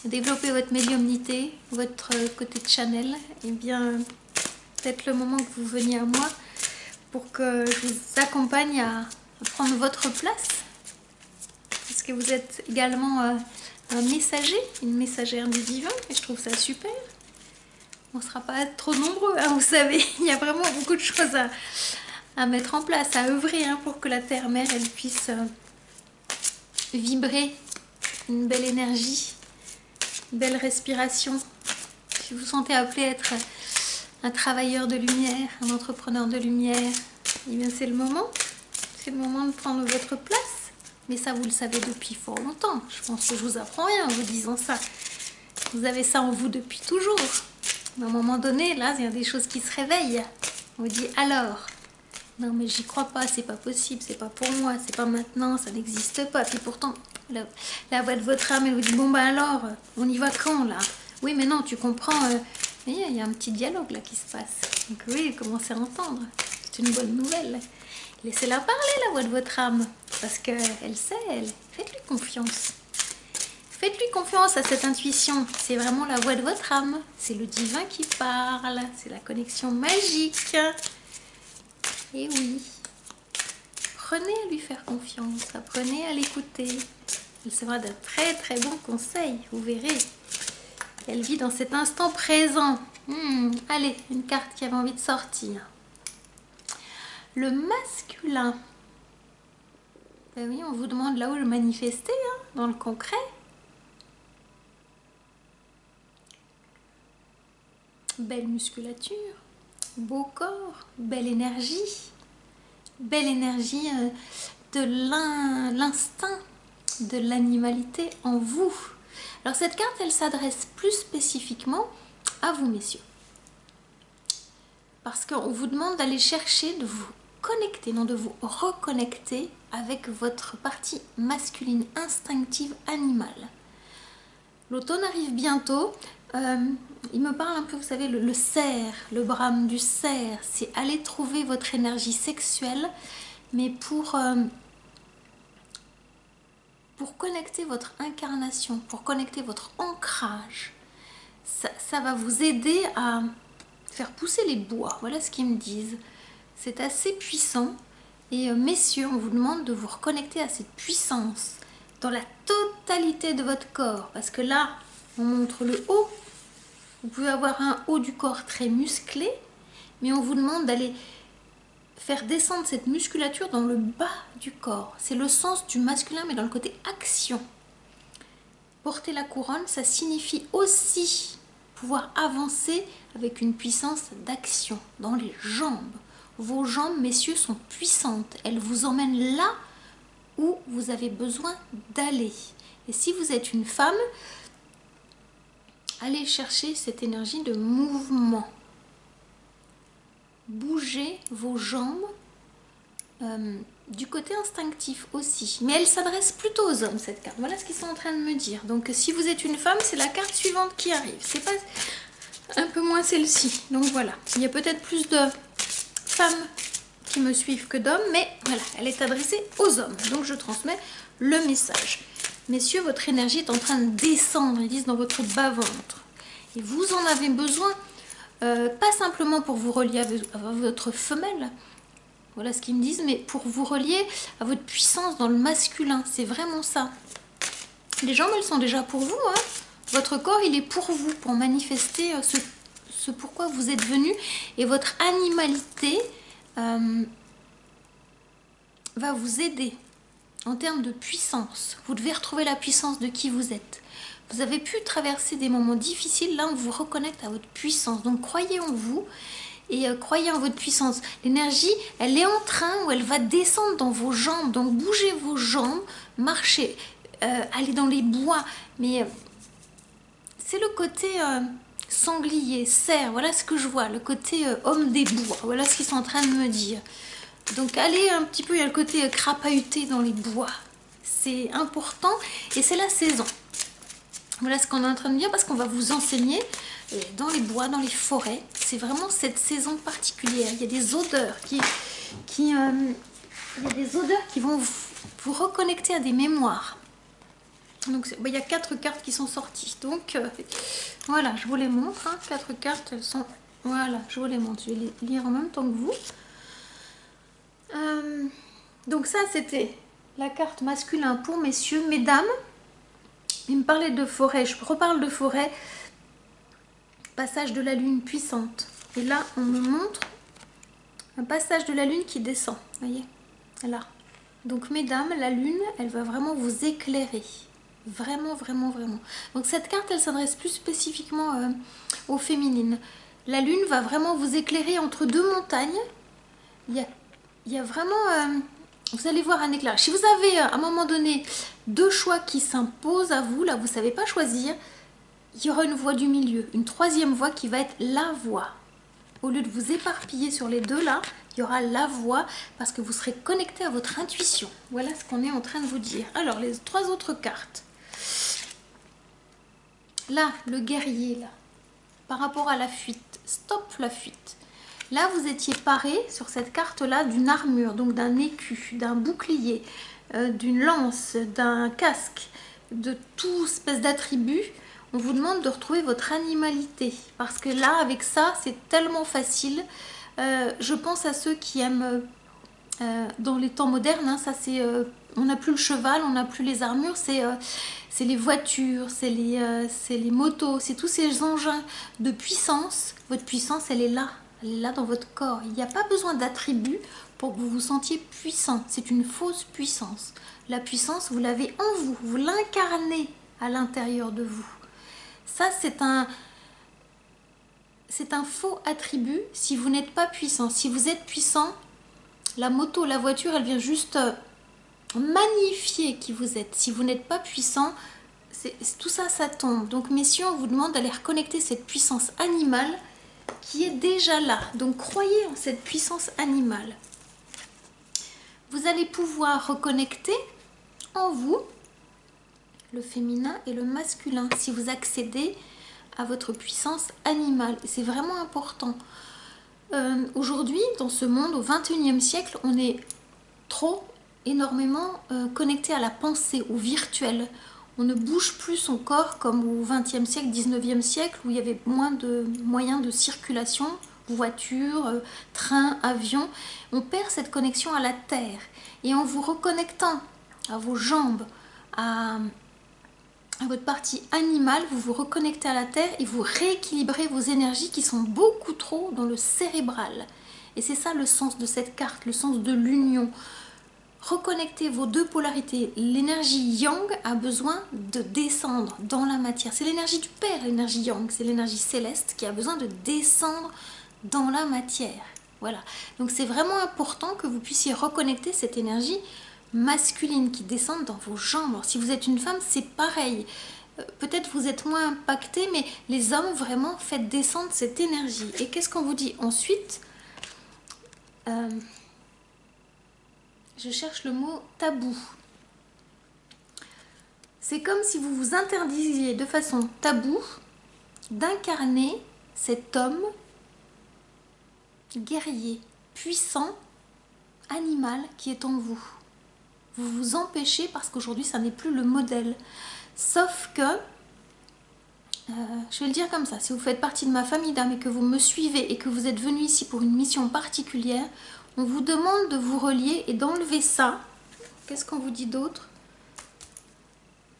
développer votre médiumnité, votre côté de channel, eh bien, peut-être le moment que vous veniez à moi pour que je vous accompagne à prendre votre place. Parce que vous êtes également un messager, une messagère du divin, et je trouve ça super. On ne sera pas trop nombreux, hein, vous savez. Il y a vraiment beaucoup de choses à mettre en place, à œuvrer pour que la Terre-Mère elle puisse vibrer une belle énergie, une belle respiration. Si vous vous sentez appelé à être un travailleur de lumière, un entrepreneur de lumière, eh bien c'est le moment. C'est le moment de prendre votre place. Mais ça, vous le savez depuis fort longtemps. Je pense que je vous apprends rien en vous disant ça. Vous avez ça en vous depuis toujours. À un moment donné, là, il y a des choses qui se réveillent. On vous dit alors, non mais j'y crois pas, c'est pas possible, c'est pas pour moi, c'est pas maintenant, ça n'existe pas. Puis pourtant, la voix de votre âme, elle vous dit bon bah alors, on y va quand là? Oui mais non, tu comprends, il y a un petit dialogue là qui se passe. Donc oui, commencez à entendre. C'est une bonne nouvelle. Laissez-la parler, la voix de votre âme, parce qu'elle sait, elle. Faites-lui confiance. Faites-lui confiance à cette intuition. C'est vraiment la voix de votre âme. C'est le divin qui parle. C'est la connexion magique. Et oui. Apprenez à lui faire confiance. Apprenez à l'écouter. Elle sera de très très bons conseils. Vous verrez. Elle vit dans cet instant présent. Allez, une carte qui avait envie de sortir. Le masculin. Ben oui, on vous demande là où le manifester, dans le concret. Belle musculature, beau corps, belle énergie de l'instinct, de l'animalité en vous. Alors cette carte, elle s'adresse plus spécifiquement à vous, messieurs. Parce qu'on vous demande d'aller chercher, de vous connecter, non de vous reconnecter avec votre partie masculine, instinctive, animale. L'automne arrive bientôt. Il me parle un peu, vous savez, le cerf, le brame du cerf. C'est aller trouver votre énergie sexuelle, mais pour connecter votre incarnation, pour connecter votre ancrage. Ça va vous aider à faire pousser les bois. Voilà ce qu'ils me disent. C'est assez puissant. Et messieurs, on vous demande de vous reconnecter à cette puissance dans la totalité de votre corps. Parce que là, on montre le haut. Vous pouvez avoir un haut du corps très musclé, mais on vous demande d'aller faire descendre cette musculature dans le bas du corps. C'est le sens du masculin, mais dans le côté action. Porter la couronne, ça signifie aussi pouvoir avancer avec une puissance d'action dans les jambes. Vos jambes, messieurs, sont puissantes. Elles vous emmènent là où vous avez besoin d'aller. Et si vous êtes une femme, allez chercher cette énergie de mouvement. Bougez vos jambes du côté instinctif aussi. Mais elle s'adresse plutôt aux hommes, cette carte. Voilà ce qu'ils sont en train de me dire. Donc si vous êtes une femme, c'est la carte suivante qui arrive. C'est pas un peu moins celle-ci. Donc voilà. Il y a peut-être plus de femmes qui me suivent que d'hommes, mais voilà, elle est adressée aux hommes. Donc je transmets le message. Messieurs, votre énergie est en train de descendre, ils disent, dans votre bas-ventre. Et vous en avez besoin, pas simplement pour vous relier à votre femelle, voilà ce qu'ils me disent, mais pour vous relier à votre puissance dans le masculin. C'est vraiment ça. Les jambes, elles sont déjà pour vous, hein. Votre corps, il est pour vous, pour manifester ce pourquoi vous êtes venu. Et votre animalité va vous aider en termes de puissance. Vous devez retrouver la puissance de qui vous êtes. Vous avez pu traverser des moments difficiles, là on vous reconnecte à votre puissance. Donc croyez en vous et croyez en votre puissance. L'énergie, elle est en train, ou elle va descendre dans vos jambes. Donc bougez vos jambes, marchez, allez dans les bois. Mais c'est le côté sanglier, cerf, voilà ce que je vois, le côté homme des bois. Voilà ce qu'ils sont en train de me dire. Donc allez un petit peu, il y a le côté crapahuté dans les bois. C'est important et c'est la saison. Voilà ce qu'on est en train de dire, parce qu'on va vous enseigner dans les bois, dans les forêts. C'est vraiment cette saison particulière. Il y a des odeurs il y a des odeurs qui vont vous reconnecter à des mémoires. Donc il y a 4 cartes qui sont sorties. Donc voilà, je vous les montre. Hein. 4 cartes, elles sont... Voilà, je vous les montre. Je vais les lire en même temps que vous. Donc ça, c'était la carte masculin pour messieurs. Mesdames, il me parlait de forêt. Je reparle de forêt. Passage de la lune puissante. Et là, on me montre un passage de la lune qui descend. Vous voyez, là. Donc mesdames, la lune, elle va vraiment vous éclairer. Vraiment, vraiment, vraiment. Donc cette carte, elle s'adresse plus spécifiquement aux féminines. La lune va vraiment vous éclairer entre 2 montagnes. Il y a vraiment... vous allez voir un éclairage. Si vous avez à un moment donné 2 choix qui s'imposent à vous, là vous ne savez pas choisir, il y aura une voie du milieu, une 3e voie qui va être la voie. Au lieu de vous éparpiller sur les 2 là, il y aura la voie parce que vous serez connecté à votre intuition. Voilà ce qu'on est en train de vous dire. Alors les 3 autres cartes. Là, le guerrier, là, par rapport à la fuite, stop la fuite. Là, vous étiez paré sur cette carte-là d'une armure, donc d'un écu, d'un bouclier, d'une lance, d'un casque, de tout espèce d'attribut. On vous demande de retrouver votre animalité. Parce que là, avec ça, c'est tellement facile. Je pense à ceux qui aiment, dans les temps modernes, hein, ça c'est... on n'a plus le cheval, on n'a plus les armures, c'est les voitures, c'est les motos, c'est tous ces engins de puissance. Votre puissance, elle est là. Elle est là dans votre corps. Il n'y a pas besoin d'attributs pour que vous vous sentiez puissant. C'est une fausse puissance. La puissance, vous l'avez en vous. Vous l'incarnez à l'intérieur de vous. Ça, c'est un faux attribut si vous n'êtes pas puissant. Si vous êtes puissant, la moto, la voiture, elle vient juste magnifier qui vous êtes. Si vous n'êtes pas puissant, tout ça, ça tombe. Donc, messieurs, on vous demande d'aller reconnecter cette puissance animale qui est déjà là. Donc croyez en cette puissance animale. Vous allez pouvoir reconnecter en vous le féminin et le masculin si vous accédez à votre puissance animale. C'est vraiment important. Aujourd'hui, dans ce monde, au 21e siècle, on est énormément connecté à la pensée, au virtuel. On ne bouge plus son corps comme au 20e siècle, 19e siècle, où il y avait moins de moyens de circulation, voitures, trains, avions. On perd cette connexion à la terre. Et en vous reconnectant à vos jambes, à votre partie animale, vous vous reconnectez à la terre et vous rééquilibrez vos énergies qui sont beaucoup trop dans le cérébral. Et c'est ça le sens de cette carte, le sens de l'union. Reconnectez vos 2 polarités. L'énergie yang a besoin de descendre dans la matière. C'est l'énergie du Père, l'énergie yang. C'est l'énergie céleste qui a besoin de descendre dans la matière. Voilà. Donc c'est vraiment important que vous puissiez reconnecter cette énergie masculine qui descend dans vos jambes. Alors, si vous êtes une femme, c'est pareil. peut-être vous êtes moins impacté, mais les hommes, vraiment, faites descendre cette énergie. Et qu'est-ce qu'on vous dit ensuite? Je cherche le mot tabou. C'est comme si vous vous interdisiez de façon taboue d'incarner cet homme guerrier, puissant, animal qui est en vous. Vous vous empêchez parce qu'aujourd'hui ça n'est plus le modèle. Sauf que, je vais le dire comme ça, si vous faites partie de ma famille d'âme et que vous me suivez et que vous êtes venu ici pour une mission particulière, on vous demande de vous relier et d'enlever ça. Qu'est-ce qu'on vous dit d'autre?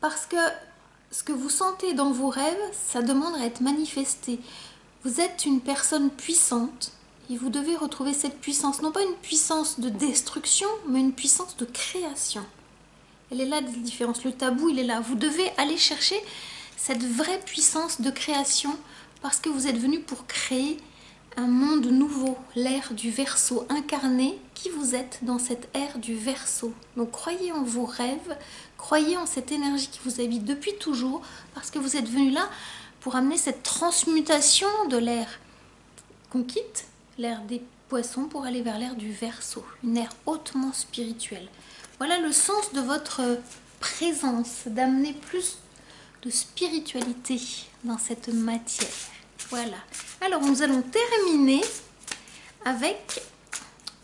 Parce que ce que vous sentez dans vos rêves, ça demande à être manifesté. Vous êtes une personne puissante et vous devez retrouver cette puissance. Non pas une puissance de destruction, mais une puissance de création. Elle est là la différence. Le tabou, il est là. Vous devez aller chercher cette vraie puissance de création parce que vous êtes venu pour créer un monde nouveau, l'ère du Verseau, incarné qui vous êtes dans cette ère du Verseau. Donc croyez en vos rêves, croyez en cette énergie qui vous habite depuis toujours, parce que vous êtes venu là pour amener cette transmutation de l'ère qu'on quitte, l'ère des poissons, pour aller vers l'ère du Verseau, une ère hautement spirituelle. Voilà le sens de votre présence, d'amener plus de spiritualité dans cette matière. Voilà. Alors, nous allons terminer avec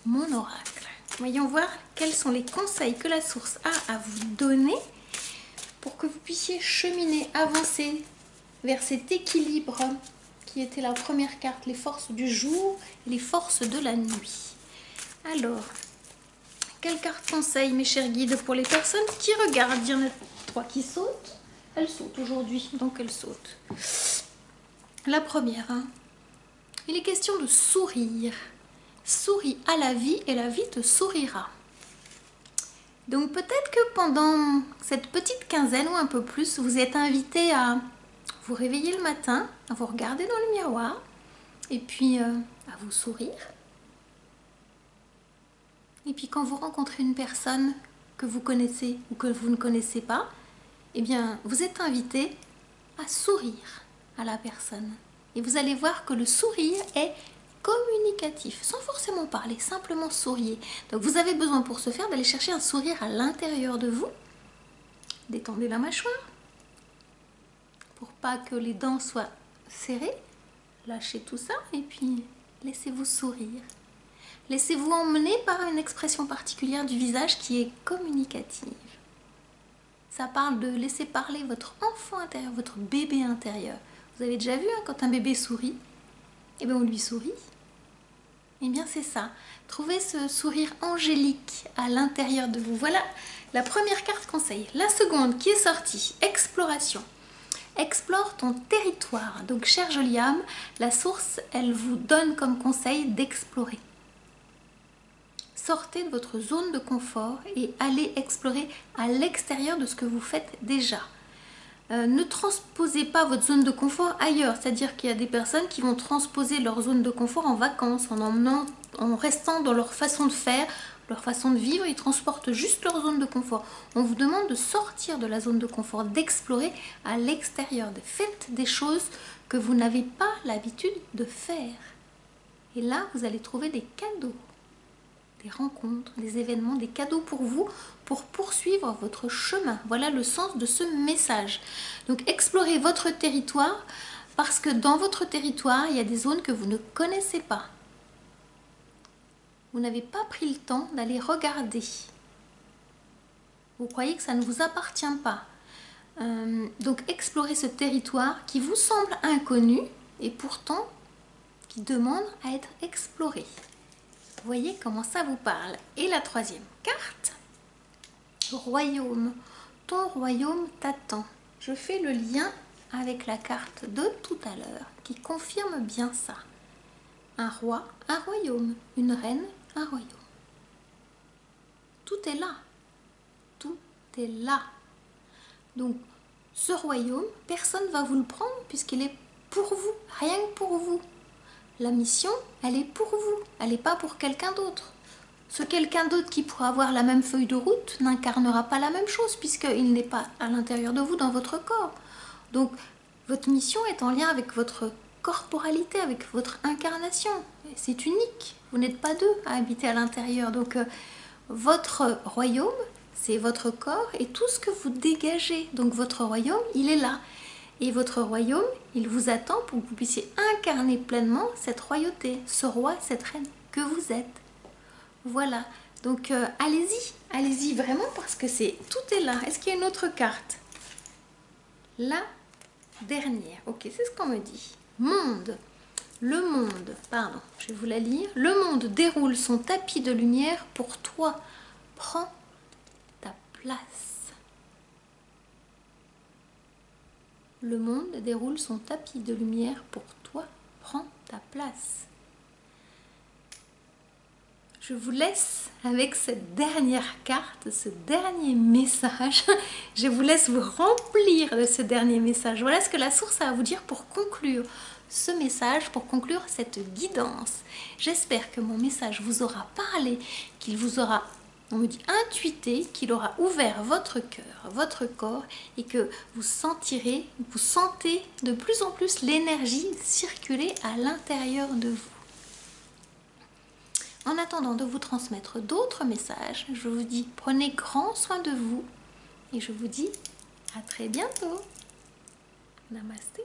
mon oracle. Voyons voir quels sont les conseils que la source a à vous donner pour que vous puissiez cheminer, avancer vers cet équilibre qui était la première carte, les forces du jour et les forces de la nuit. Alors, quelle carte conseil, mes chers guides, pour les personnes qui regardent? Il y en a 3 qui sautent. Elles sautent aujourd'hui, donc elles sautent. La première, il est question de sourire. Souris à la vie et la vie te sourira. Donc peut-être que pendant cette petite quinzaine ou un peu plus, vous êtes invité à vous réveiller le matin, à vous regarder dans le miroir et puis à vous sourire. Et puis quand vous rencontrez une personne que vous connaissez ou que vous ne connaissez pas, eh bien vous êtes invité à sourire à la personne. Et vous allez voir que le sourire est communicatif, sans forcément parler, simplement souriez. Donc vous avez besoin pour ce faire d'aller chercher un sourire à l'intérieur de vous. Détendez la mâchoire pour pas que les dents soient serrées. Lâchez tout ça et puis laissez-vous sourire. Laissez-vous emmener par une expression particulière du visage qui est communicative. Ça parle de laisser parler votre enfant intérieur, votre bébé intérieur. Vous avez déjà vu quand un bébé sourit, eh bien on lui sourit. Eh bien c'est ça, trouvez ce sourire angélique à l'intérieur de vous. Voilà la première carte conseil. La seconde qui est sortie, exploration. Explore ton territoire. Donc chère jolie âme, la source, elle vous donne comme conseil d'explorer. Sortez de votre zone de confort et allez explorer à l'extérieur de ce que vous faites déjà. Ne transposez pas votre zone de confort ailleurs, c'est-à-dire qu'il y a des personnes qui vont transposer leur zone de confort en vacances, en restant dans leur façon de faire, leur façon de vivre, ils transportent juste leur zone de confort. On vous demande de sortir de la zone de confort, d'explorer à l'extérieur, faites des choses que vous n'avez pas l'habitude de faire. Et là, vous allez trouver des cadeaux, des rencontres, des événements, des cadeaux pour vous, pour poursuivre votre chemin. Voilà le sens de ce message. Donc explorez votre territoire, parce que dans votre territoire, il y a des zones que vous ne connaissez pas. Vous n'avez pas pris le temps d'aller regarder. Vous croyez que ça ne vous appartient pas. Donc explorez ce territoire qui vous semble inconnu et pourtant qui demande à être exploré. Vous voyez comment ça vous parle. Et la troisième carte, royaume. Ton royaume t'attend. Je fais le lien avec la carte de tout à l'heure qui confirme bien ça. Un roi, un royaume. Une reine, un royaume. Tout est là. Tout est là. Donc, ce royaume, personne ne va vous le prendre puisqu'il est pour vous, rien que pour vous. La mission, elle est pour vous, elle n'est pas pour quelqu'un d'autre. Ce quelqu'un d'autre qui pourra avoir la même feuille de route n'incarnera pas la même chose puisqu'il n'est pas à l'intérieur de vous, dans votre corps. Donc, votre mission est en lien avec votre corporalité, avec votre incarnation. C'est unique. Vous n'êtes pas deux à habiter à l'intérieur. Donc, votre royaume, c'est votre corps et tout ce que vous dégagez. Donc, votre royaume, il est là. Et votre royaume, il vous attend pour que vous puissiez incarner pleinement cette royauté, ce roi, cette reine que vous êtes. Voilà. Donc, allez-y. Allez-y vraiment parce que tout est là. Est-ce qu'il y a une autre carte? La dernière. Ok, c'est ce qu'on me dit. Monde. Le monde, pardon, je vais vous la lire. Le monde déroule son tapis de lumière pour toi. Prends ta place. Le monde déroule son tapis de lumière pour toi. Prends ta place. Je vous laisse avec cette dernière carte, ce dernier message. Je vous laisse vous remplir de ce dernier message. Voilà ce que la source a à vous dire pour conclure ce message, pour conclure cette guidance. J'espère que mon message vous aura parlé, qu'il vous aura, on me dit, intuité, qu'il aura ouvert votre cœur, votre corps et que vous sentez de plus en plus l'énergie circuler à l'intérieur de vous. En attendant de vous transmettre d'autres messages, je vous dis prenez grand soin de vous et je vous dis à très bientôt. Namasté.